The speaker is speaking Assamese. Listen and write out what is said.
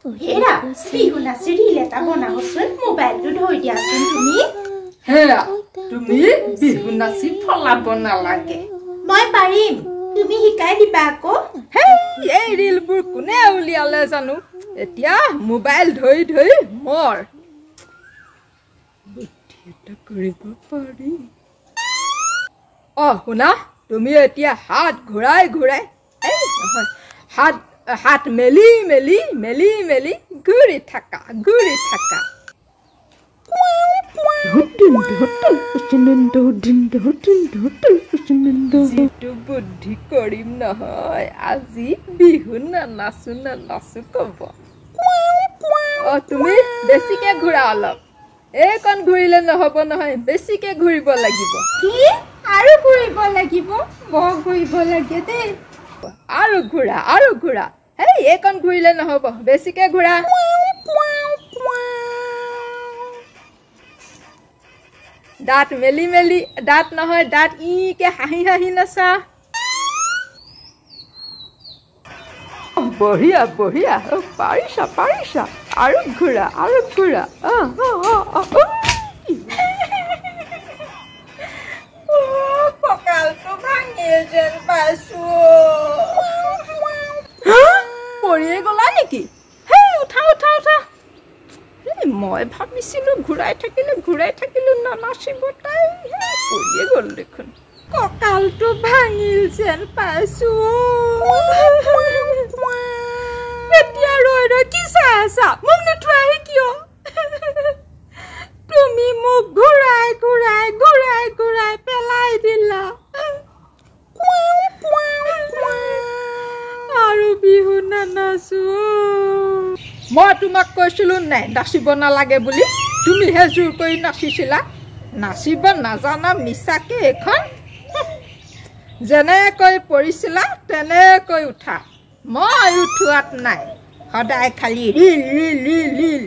হেৰা বিহু নাচি ৰিল এটা বনাবচোন মোবাইলটো ধৰি দিয়াচোন তুমি হেৰা তুমি বিহু নাচি ফলাব নালাগে মই পাৰিম তুমি শিকাই দিবা আকৌ হেই এই ৰিলবোৰ কোনে উলিয়ালে জানো এতিয়া মোবাইল ধৰি ধৰি মৰ বুদ্ধি এটা কৰিব পাৰি শুনা তুমি এতিয়া হাত ঘূৰাই ঘূৰাই এই নহয় হাত মেলি মেলি মেলি মেলি ঘূৰি থাকা যিটো বুদ্ধি কৰিম নহয় আজি বিহু নানাচো কব তুমি বেছিকে ঘূৰা অলপ এইকণ ঘূৰিলে নহব নহয় বেছিকে ঘূৰিব লাগিব কি আৰু ঘূৰিব লাগিব বৰ ঘূৰিব লাগে দেই আৰু ঘূৰা হেই এইকণ ঘূৰিলে নহব বেছিকে ঘূৰা দাঁত মেলি মেলি দাঁত নহয় দাঁত ইকে হাঁহি হাঁহি নাচা বঢ়িয়া পাৰিছা আৰু ঘূৰা কঁকালটো ভাঙিল যেন পাইছো পৰিয়ে গলা নেকি হেই উঠা মই ভাবিছিলো ঘূৰাই থাকিলো নানাচিব তাই পৰিয়ে গল দেখোন কঁকালটো ভাঙিল যেন পাইছো এতিয়া ৰৈ কি চাই আছা মোক নুঠুৱাই কিয় তুমি মোক ঘূৰাই পেলাই দিলা আৰু বিহু নানাচো মই তোমাক কৈছিলো নাই নাচিব নালাগে বুলি তুমিহে জোৰ কৰি নাচিছিলা নাচিব নাজানা মিছাকে এখন যেনেকৈ পৰিছিলা তেনেকৈ উঠা মই উঠোৱাত নাই সদায় খালি ৰিল